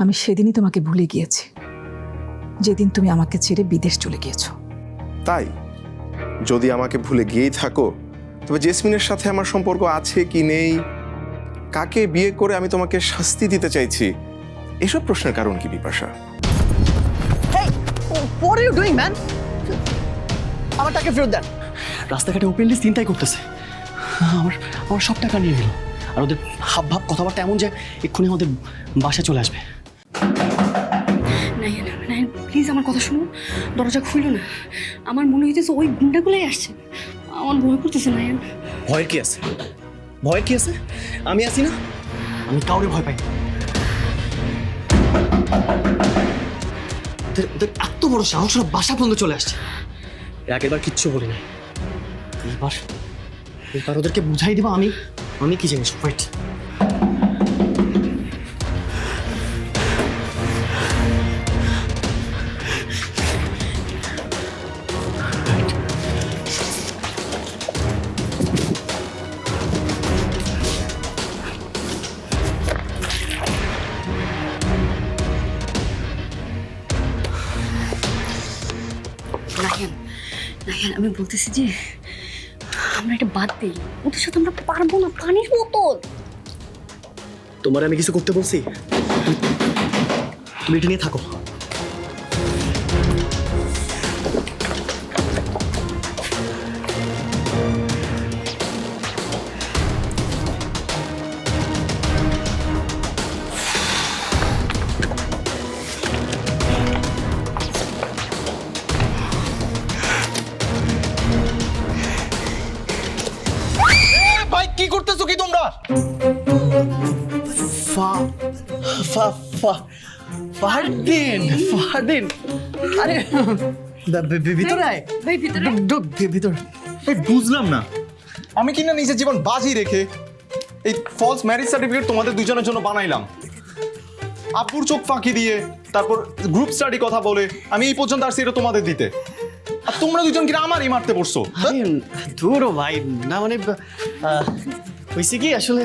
আমি সেদিনই তোমাকে ভুলে গিয়েছি, যেদিন তুমি আমাকে ছেড়ে বিদেশ চলে গিয়েছো। তাই যদি আমাকে ভুলে গিয়েই থাকো, তবে জেসমিনের সাথে আমার সম্পর্ক আছে কি নেই, কাকে বিয়ে করে আমি তোমাকে শাস্তি দিতে চাইছি, এসব প্রশ্নের কারণ কি Bipasha? What are you doing, man? আমার টাকা ফেরত দেন। রাস্তাঘাটে ওপেনলি চিন্তাই করতেছে, আমার আমার সব টাকা নিয়ে গেল। আর ওদের হাব ভাব কথাবার্তা এমন যে এক্ষুনি আমাদের বাসায় চলে আসবে। নাইন নাইন প্লিজ আমার কথা শুনুন, দরজা খুলো না। আমার মনে হইতেছে ওই গুন্ডাগুলাই আসছে, আমার ভয় করতেছে নাইন। ভয়ের কি আছে? ভয়ের কি আছে? আমি আছি না, আমি কাউরে ভয় পাই না। ওদের এত বড় সাহস, ওরা বাসা পর্যন্ত চলে আসছে। আগেরবার কিচ্ছু বলি না, এবার ওদেরকে বুঝাই দেবো আমি কি জিনিস। ওয়েট, নাইন নাইন আমি বলতেছি যে আমরা এটা বাদ দিই, ওদের সাথে আমরা পারবো না। পানির বোতল। তোমার আমি কিছু করতে বলছি? তুমি এটা নিয়ে থাকো। ভাই কি করতেছো কি তোমরা? ফারদিন, আরে ভিতরে আয়। ভাই ভিতরে ঢুক ভিতরে। বুঝলাম না, আমি কিনা নিজের জীবন বাজি রেখে এই ফলস ম্যারেজ সার্টিফিকেট তোমাদের দুজনের জন্য বানাইলাম, আব্বুর চোখ ফাঁকি দিয়ে, তারপর গ্রুপ স্টাডি কথা বলে আমি এই পর্যন্ত আসছি এটা তোমাদের দিতে, আর তোমরা দুজন কিনা আমারই মারতে পড়ছো। আরে দূর ও ভাই, না মানে হয়েছে কি আসলে,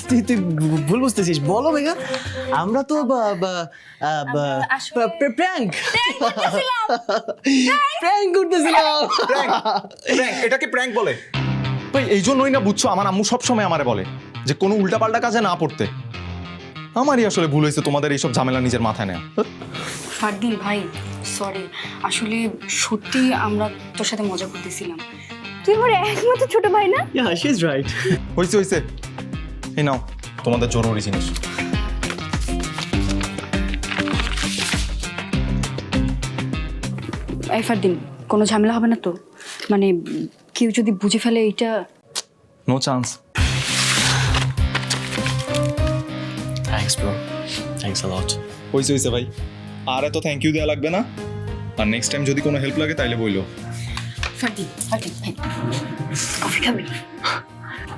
তুই ভুল বুঝতেছিস। বলো মেঘা, আমরা তো প্র্যাঙ্ক করতেছিলাম। এটাকে প্র্যাঙ্ক বলে? ভাই এই জন্যই না বুঝছো, আমার আম্মু সবসময় আমারে বলে যে কোনো উল্টাপাল্টা কাজে না পড়তে। আমারই আসলে ভুল হয়েছে তোমাদের এইসব ঝামেলা নিজের মাথায় নেয়া। ফারদিন ভাই সরি, আসলে সত্যি আমরা তোর সাথে মজা করতেছিলাম। তুই আমার একমাত্র ছোট ভাই না? Yeah, she's right. হয়েছে এই নাও তোমাদের জরুরি জিনিস। এই ফারদিন, কোনো ঝামেলা হবে না তো? মানে কেউ যদি বুঝে ফেলে এটা? No chance. Thanks bro. Thanks a lot. হয়েছে ভাই, আর এত থ্যাংক ইউ দেওয়া লাগবে না। আর নেক্সট টাইম যদি কোনো হেল্প লাগে তাইলে বইলো। ফারদিন ভাই কফি খাবি?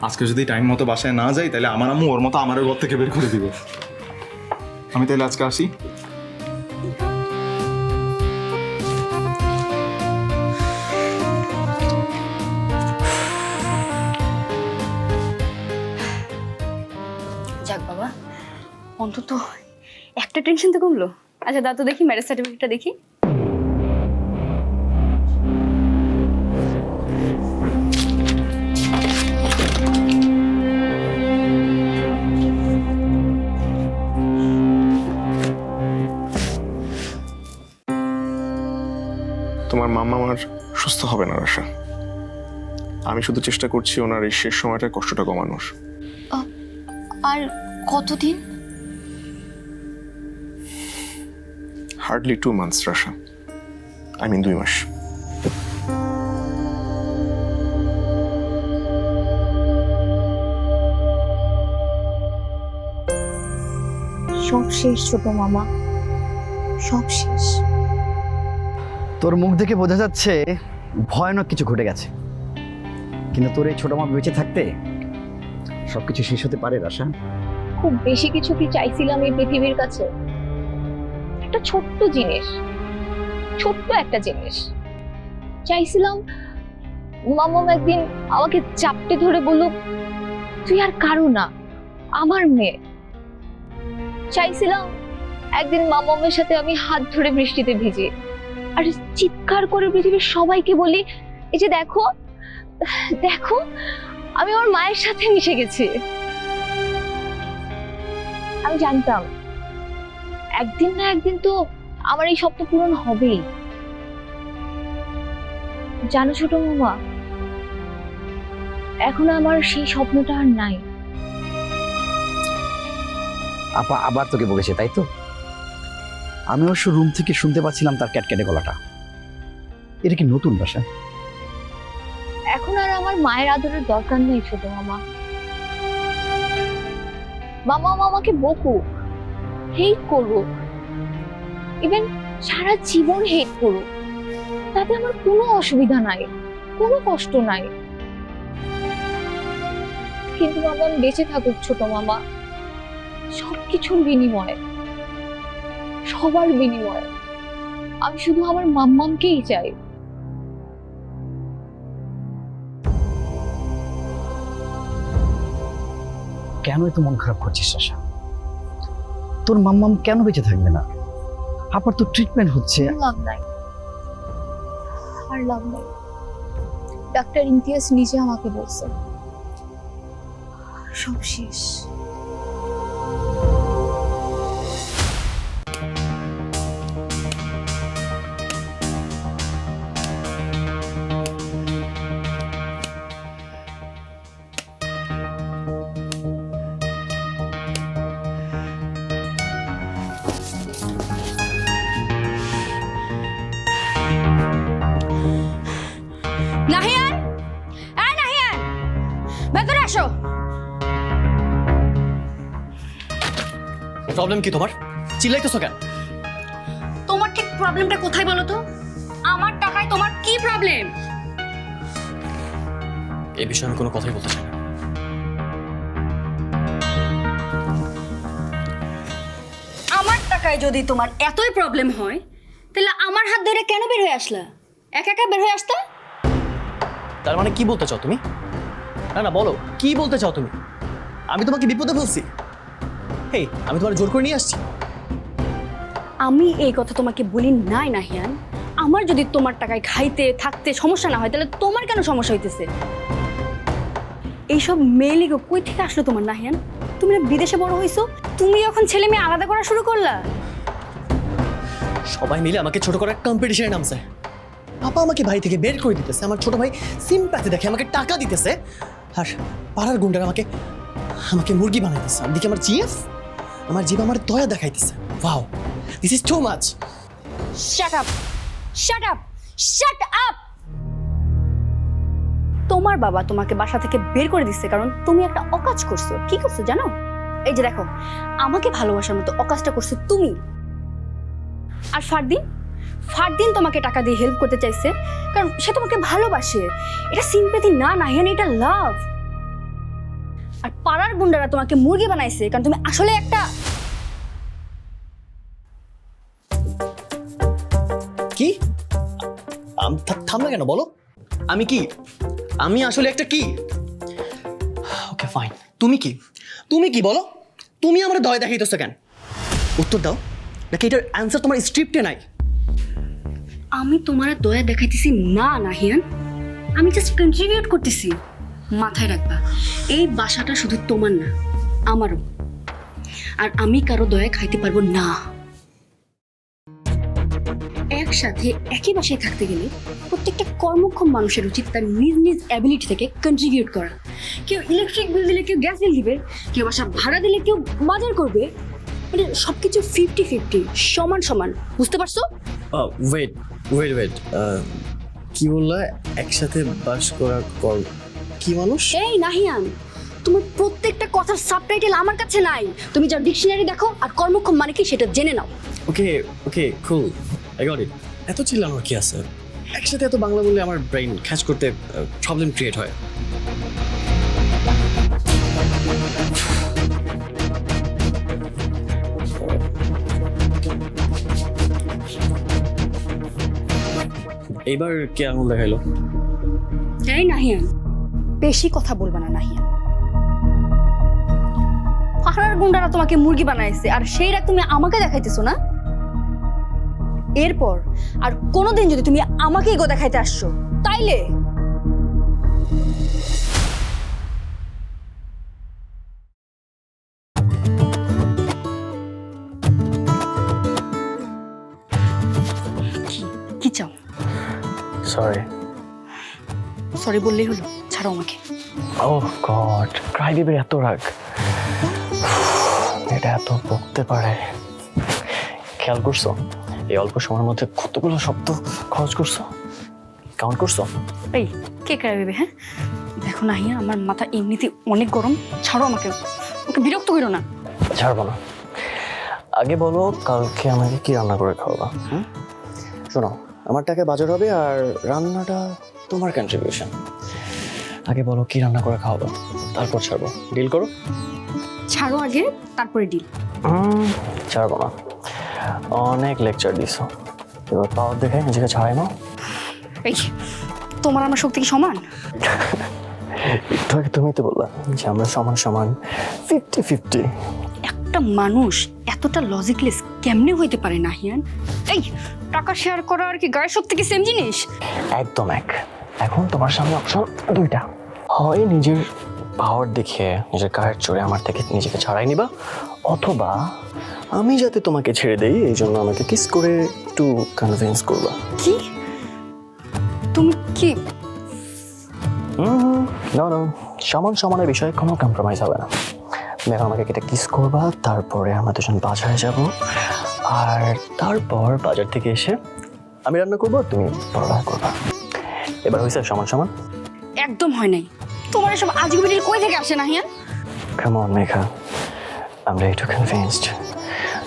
আজকে যদি টাইম মতো বাসায় না যাই তাহলে আমার আম্মু ওর মতো আমার ঘর থেকে বের করে দিব। আমি তাহলে আজকে আসি। যাক বাবা, অন্তত একটা টেনশন তো কমলো। আচ্ছা দাও তো দেখি ম্যারেজ সার্টিফিকেটটা দেখি। তোমার মাম্মা আমার সুস্থ হবে না রাশা। আমি শুধু চেষ্টা করছি ওনার এই শেষ সময়টার কষ্টটা কমানোর। আর কতদিন? Hardly 2 months Russia, I mean 2 মাস। সব শেষ ছোট মামা, সব শেষ। তোর মুখ দেখে বোঝা যাচ্ছে ভয়ানক কিছু ঘটে গেছে, কিন্তু তোর এই ছোট মামা বেঁচে থাকতে সবকিছু শেষ হতে পারে রাশা। খুব বেশি কিছু কি চাইছিলাম এই পৃথিবীর কাছে? একটা ছোট্ট জিনিস, ছোট্ট একটা জিনিস চাইছিলাম। মামা একদিন আমাকে চাপটে ধরে বলল, তুই আর কারো না, আমার মেয়ে। চাইছিলাম একদিন মামামের সাথে আমি হাত ধরে বৃষ্টিতে ভিজে আর চিৎকার করে পৃথিবীর সবাইকে বলি, এই যে দেখো দেখো আমি আমার মায়ের সাথে মিশে গেছি। আমি জানতাম একদিন না একদিন তো আমার এই স্বপ্ন পূরণ হবেই। জানো ছোট মামা, এখন আমার সেই স্বপ্নটা আর নাই। আপা আবার তোকে বলেছে, তাই তো? আমি অবশ্য রুম থেকে শুনতে পাচ্ছিলাম তার ক্যাটক্যাটে গলাটা। এটা কি নতুন বাসা? এখন আর আমার মায়ের আদরের দরকার নেই ছোট মামা। মামা আমাকে বকুক, হেট করুক, ইভেন সারা জীবন হেট করুক, তাতে আমার কোনো অসুবিধা নাই, কোনো কষ্ট নাই। কিন্তু মামা বেঁচে থাকুক ছোট মামা, সবকিছুর বিনিময়ে, সবার বিনিময়ে। আমি শুধু আমার মাম্মামকেই চাই। কেন এত মন খারাপ করছিস আশা? তোর মাম্মাম কেন বেঁচে থাকবে না? আপার তো ট্রিটমেন্ট হচ্ছে। লাভ নাই, আর লাভ নাই। ডাক্তার ইমতিয়াজ নিজে আমাকে বলছে সব শেষ। নাহিয়ান, এই নাহিয়ান, ভেতরে আসো। প্রবলেম কি তোমার? চিল্লাইতেছো কেন? তোমার ঠিক প্রবলেমটা কোথায় বলো তো? আমার টাকায় তোমার কি প্রবলেম? এই বিষয়ে আমি কোনো কথাই বলতে চাই না। আমার টাকায় যদি তোমার এতই প্রবলেম হয়, তাহলে আমার হাত ধরে কেন বের হয়ে আসলা? একা একা বের হয়ে আসতা? তার মানে কি বলতে চাও তুমি? না না বলো, কি বলতে চাও তুমি? আমি তোমাকে বিপদে ফেলছি? হেই, আমি তোমার জোর করে নিয়ে আসছি? আমি এই কথা তোমাকে বলি নাই নাহিয়ান। আমার যদি তোমার টাকায় খাইতে থাকতে সমস্যা না হয়, তাহলে তোমার কেন সমস্যা হইতেছে? এইসব মেয়েলিগো কই থেকে আসলো তোমার নাহিয়ান? তুমি না বিদেশে বড় হইছো, তুমি এখন ছেলে মেয়ে আলাদা করা শুরু করলা? সবাই মিলে আমাকে ছোট করার কম্পিটিশনে নামছে। পাপা আমাকে বাড়ি থেকে বের করে দিতেছে, আমার ছোট ভাই সিম্প্যাথি দেখে আমাকে টাকা দিতেছে, আর পাড়ার গুন্ডারা আমাকে আমাকে মুরগি বানাইতেছে। আর দিকে আমার জিএফ, আমার জিভ আমার দয়া দেখাইতেছে। Wow, this is too much. Shut up, shut up, shut up. তোমার বাবা তোমাকে বাসা থেকে বের করে দিচ্ছে কারণ তুমি একটা অকাজ করছো। কি করছো জানো? এই যে দেখো, আমাকে ভালোবাসার মতো অকাজটা করছো তুমি। আর ফারদিন তোমাকে টাকা দিয়ে হেল্প করতে চাইছে কারণ সে তোমাকে ভালোবাসে। এটা সিম্প্যাথি না নাহিয়ান, এটা লাভ। আর পাড়ার গুন্ডারা তোমাকে মুরগি বানাইছে কারণ তুমি আসলে একটা কি? থামবে কেন বলো? আমি কি? আমি আসলে একটা কি? ওকে ফাইন, তুমি কি? তুমি কি বলো? তুমি আমার দয়া দেখাইতেছো কেন? উত্তর দাও, নাকি এটার অ্যান্সার তোমার স্ক্রিপ্টে নাই? আমি তোমার দয়া দেখাইতেছি না নাহিয়ান, আমি জাস্ট কন্ট্রিবিউট করতেছি। মাথায় রাখবা, এই বাসাটা শুধু তোমার না, আমারও। আর আমি কারো দয়া খাইতে পারবো না। একসাথে একই বাসায় থাকতে গেলে প্রত্যেকটা কর্মক্ষম মানুষের উচিত তার নিজ নিজ অ্যাবিলিটি থেকে কন্ট্রিবিউট করা। কেউ ইলেকট্রিক বিল দিলে কেউ গ্যাস বিল দিবে, কেউ বাসা ভাড়া দিলে কেউ বাজার করবে। মানে সবকিছু 50-50, সমান সমান। বুঝতে পারছো? ওয়েট, কি বললা? একসাথে বাস করার কি মানুষ? এই নাহিয়ান, তোমার প্রত্যেকটা কথার সাবটাইটেল আমার কাছে নাই। তুমি যা ডিকশনারি দেখো আর কর্মক্ষম মানে কি সেটা জেনে নাও। ওকে কুল, আই গট ইট। এত চিল্লানোর কি আছে? একসাথে এত বাংলা বললে আমার ব্রেন ক্যাচ করতে প্রবলেম ক্রিয়েট হয়। এইবার কে আঙুল দেখাইলো? এই নাহিয়ান, বেশি কথা বলবা না নাহিয়ান। পাড়ার গুন্ডারা তোমাকে মুরগি বানাইছে আর সেই রাগ তুমি আমাকে দেখাইতেছো না? এরপর আর কোনোদিন যদি তুমি আমাকে ইগো দেখাইতে আসছো তাইলে কি চাও? সরি। সরি বললেই হলো, ছাড়ো আমাকে। ওহ গড, ক্রাই বেবির এত রাগ, এটা এত বকতে পারে। খেয়াল করছো এই অল্প সময়ের মধ্যে কতগুলো শব্দ খরচ করছো? কাউন্ট করছো? এই কে ক্রাই বেবি? হ্যাঁ দেখো না হিয়া, আমার মাথা এমনিতে অনেক গরম, ছাড়ো আমাকে, ওকে বিরক্ত করো না। ছাড়বো না। আগে বলো কালকে আমাকে কি রান্না করে খাওয়াবা? শোনো, আমার টাকা বাজার হবে আর রান্নাটা তোমার কন্ট্রিবিউশন। আগে বলো কি রান্না করে খাওয়াবা, তারপর ছাড়বো। ডিল করো। ছাড়ো আগে, তারপরে ডিল। ছাড়বো না। অনেক লেকচার দিছো, এবার পাওয়ার দেখে নিজেকে ছাড়াই নাও। এই তোমার আমার শক্তি কি সমান? একটু আগে তুমি তো বললা যে আমরা সমান সমান 50-50। একটা মানুষ এতটা লজিকলেস কেমনে হইতে পারে না হিয়ান? এই টাকা শেয়ার করা আর কি গায়ের শক্তি কি সেম জিনিস? একদম এক। এখন তোমার সামনে অপশন দুইটা, হয় নিজের পাওয়ার দেখে নিজের গায়ের চড়ে আমার থেকে নিজেকে ছাড়াই নিবা, অথবা আমি যাতে তোমাকে ছেড়ে দেই এই জন্য আমাকে কিস করে একটু কনভিন্স করবা। কি তুমি কি? না না, সমান সমানের বিষয়ে কোনো কম্প্রোমাইজ হবে না। দেখো আমাকে এটা কিস করবা, তারপরে আমরা দুজন বাজারে যাব, আর তারপর বাজার থেকে এসে আমি রান্না করবো, তুমি পড়াশোনা করবা। এবার হয়েছে সমান সমান? একদম হয় নাই। তোমার এসব আজগুবি কই থেকে আসে না হিয়ান? Come on Megha, I am ready to convinced.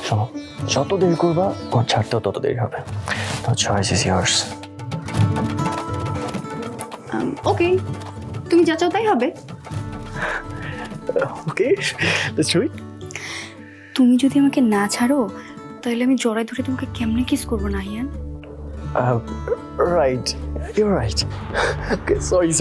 শোনো, যত দেরি করবা তোমার ছাড়তেও তত দেরি হবে। তোমার চয়েস ইজ ইয়ার্স। ওকে, তুমি যা চাও তাই হবে। ওকে, লেটস ডু ইট। তুমি যদি আমাকে না ছাড়ো তাহলে আমি জড়াই ধরে তোমাকে কেমনে কিস করবো না হিয়ান? Right, you right. Okay, sorry.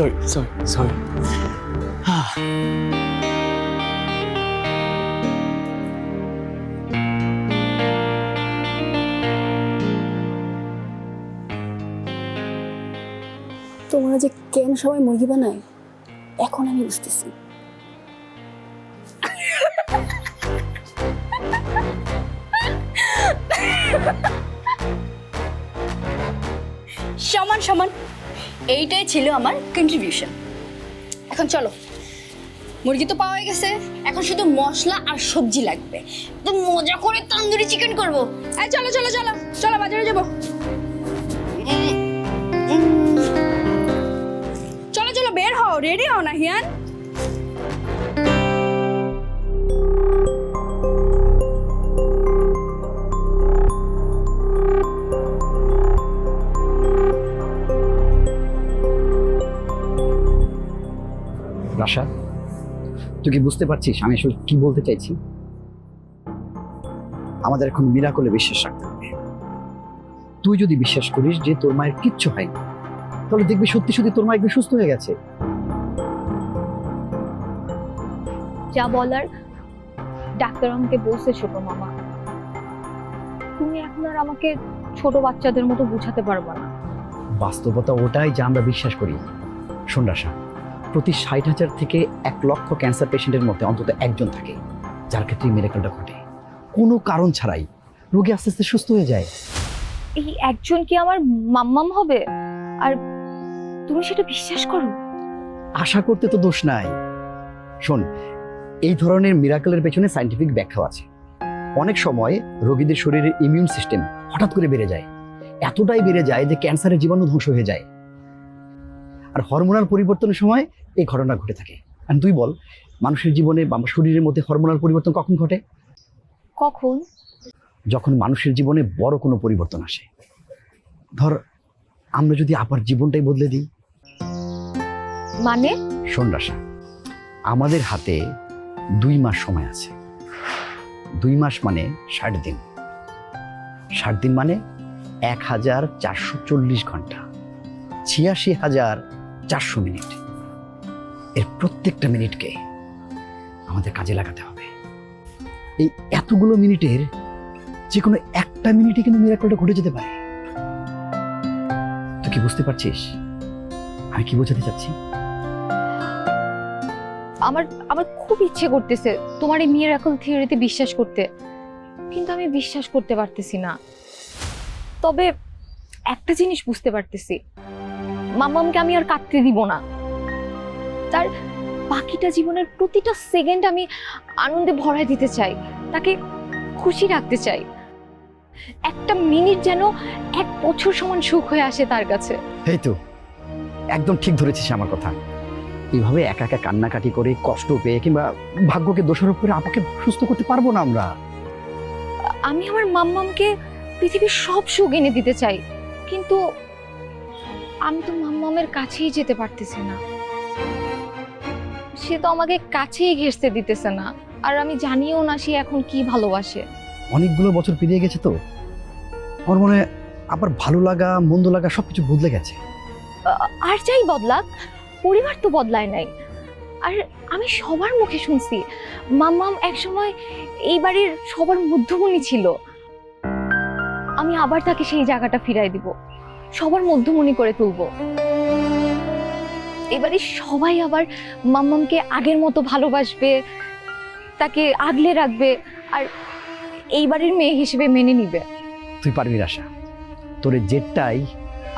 তোমরা যে কেন সবাই মুরগি বানায় এখন আমি বুঝতেছি। সমান সমান, এইটাই ছিল আমার কন্ট্রিবিউশন। এখন চলো, মুরগি তো পাওয়া গেছে, এখন শুধু মশলা আর সবজি লাগবে। তো মজা করে তন্দুরি চিকেন করবো। এই চলো চলো চলো চলো, বাজারে যাবো। চলো চলো, বের হও, রেডি হও না হিয়ান। রাশা, তুই কি বুঝতে পারছিস আমি আসলে কি বলতে চাইছি? আমাদের এখন মিরাকলে বিশ্বাস রাখতে হবে। তুই যদি বিশ্বাস করিস যে তোর মায়ের কিচ্ছু হয়নি, তাহলে দেখবি সত্যি সত্যি তোর মা একদম সুস্থ হয়ে গেছে। যা বলার ডাক্তার আমাকে বলছে ছোট মামা। তুমি এখন আর আমাকে ছোট বাচ্চাদের মতো বুঝাতে পারবা না। বাস্তবতা ওটাই যা আমরা বিশ্বাস করি। শোন রাশা, প্রতি 60,000 থেকে 1 লক্ষ ক্যান্সার পেশেন্টের মধ্যে অন্তত একজন থাকে যার ক্ষেত্রে মিরাকলটা ঘটে। কোনো কারণ ছাড়াই রোগী আস্তে আস্তে সুস্থ হয়ে যায়। এই একজন কি আমার মাম্মাম হবে? আর তুমি সেটা বিশ্বাস করো? আশা করতে তো দোষ নাই। শোন, এই ধরনের মিরাকলের পেছনে সায়েন্টিফিক ব্যাখ্যাও আছে। অনেক সময় রোগীদের শরীরের ইমিউন সিস্টেম হঠাৎ করে বেড়ে যায়, এতটাই বেড়ে যায় যে ক্যান্সারের জীবাণু ধ্বংস হয়ে যায়। আর হরমোনাল পরিবর্তনের সময় এই ঘটনা ঘটে থাকে। আর তুই বল, মানুষের জীবনে বা শরীরের মধ্যে হরমোনাল পরিবর্তন কখন ঘটে? কখন? যখন মানুষের জীবনে বড় কোনো পরিবর্তন আসে। ধর, আমরা যদি আবার জীবনটাই বদলে দিই। মানে? শোন রাশা, আমাদের হাতে 2 মাস সময় আছে। 2 মাস মানে 60 দিন। 60 দিন মানে 1440 ঘন্টা, 86,400 মিনিট। এর প্রত্যেকটা মিনিটকে আমাদের কাজে লাগাতে হবে। এই এতগুলো মিনিটের যে কোনো একটা মিনিটে কিন্তু মিরাকলটা ঘটে যেতে পারে। তুই কি বুঝতে পারছিস আমি কি বোঝাতে চাচ্ছি? আমার আমার খুব ইচ্ছে করতেছে তোমার এই মিরাকল থিওরিতে বিশ্বাস করতে, কিন্তু আমি বিশ্বাস করতে পারতেছি না। তবে একটা জিনিস বুঝতে পারতেছি, মাম্মামকে আমি আর কাঁদতে দিব না। তার বাকিটা জীবনের প্রতিটা সেকেন্ড আমি আনন্দে ভরায় দিতে চাই, তাকে খুশি রাখতে চাই। একটা মিনিট যেন 1 বছর সমান সুখ হয়ে আসে তার কাছে। এই তো একদম ঠিক ধরেছিস আমার কথা। এইভাবে একা একা কান্নাকাটি করে কষ্ট পেয়ে কিংবা ভাগ্যকে দোষারোপ করে আপাকে সুস্থ করতে পারবো না আমরা। আমি আমার মাম্মামকে পৃথিবীর সব সুখ এনে দিতে চাই, কিন্তু আমি তো মাম্মামের কাছেই যেতে পারতেছি না। সে তো আমাকে কাছেই ঘেঁষতে দিতেছে না, আর আমি জানিও না সে এখন কি ভালোবাসে। অনেকগুলো বছর পেরিয়ে গেছে তো, আমার মনে হয় আবার ভালো লাগা মন্দ লাগা সবকিছু বদলে গেছে। আর যাই বদলাক, পরিবার তো বদলায় নাই। আর আমি সবার মুখে শুনছি মাম্মাম একসময় এই বাড়ির সবার মধ্যমণি ছিল। আমি আবার তাকে সেই জায়গাটা ফিরাই দিব, সবার মধ্যমণি করে তুলবো। এবারে সবাই আবার মাম্মামকে আগের মতো ভালোবাসবে, তাকে আগলে রাখবে, আর এই বাড়ির মেয়ে হিসেবে মেনে নিবে। তুই পারবি আশা, তোর এই জেদটাই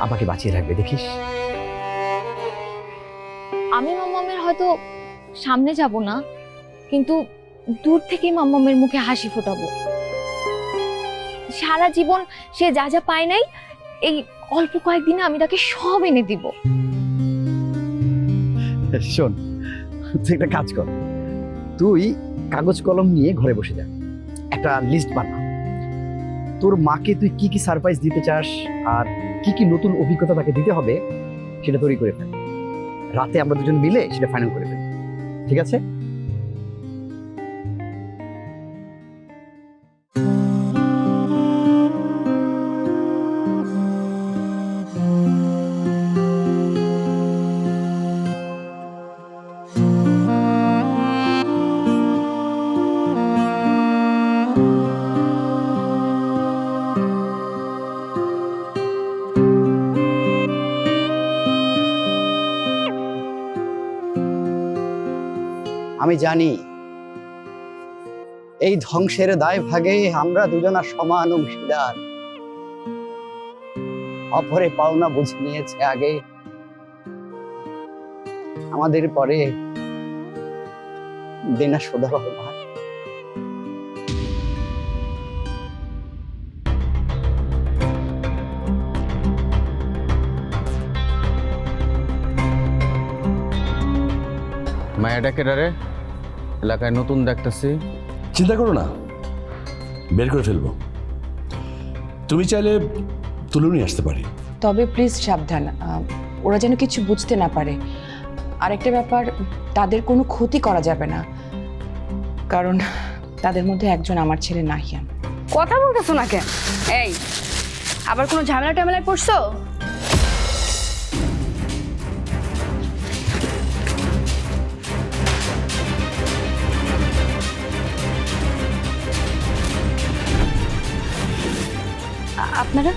আমাকে বাঁচিয়ে রাখবে, দেখিস। আমি মাম্মামের হয়তো সামনে যাব না, কিন্তু দূর থেকেই মাম্মামের মুখে হাসি ফোটাবো। সারা জীবন সে যা যা পায় নাই, এই অল্প কয়েকদিনে আমি তাকে সব এনে দিব। শোন, তুই একটা কাজ কর, তুই কাগজ কলম নিয়ে ঘরে বসে যা, একটা লিস্ট বানা। তোর মাকে তুই কি কি সারপ্রাইজ দিতে চাস আর কি কি নতুন অভিজ্ঞতা তাকে দিতে হবে সেটা তৈরি করে ফেল। রাতে আমরা দুজন মিলে সেটা ফাইনাল করে ফেল, ঠিক আছে? আমি জানি এই ধ্বংসের দায় ভাগে আমরা দুজনা সমান অংশীদার। অপরে পাওনা বুঝে নিয়েছে আগে, আমাদের পরে দেনা শোধা হবে না। মায়াটাকে ডারে এলাকায় নতুন দেখতেছি। চিন্তা করো না, বের করে ফেলবো। তুমি চাইলে তুলে নিয়ে আসতে পারি। তবে প্লিজ সাবধান, ওরা যেন কিছু বুঝতে না পারে। আরেকটা ব্যাপার, তাদের কোনো ক্ষতি করা যাবে না, কারণ তাদের মধ্যে একজন আমার ছেলে নাহিয়ান। কথা বলতেছো না কেন? এই আবার কোনো ঝামেলা টামেলায় পড়ছো? আপনারা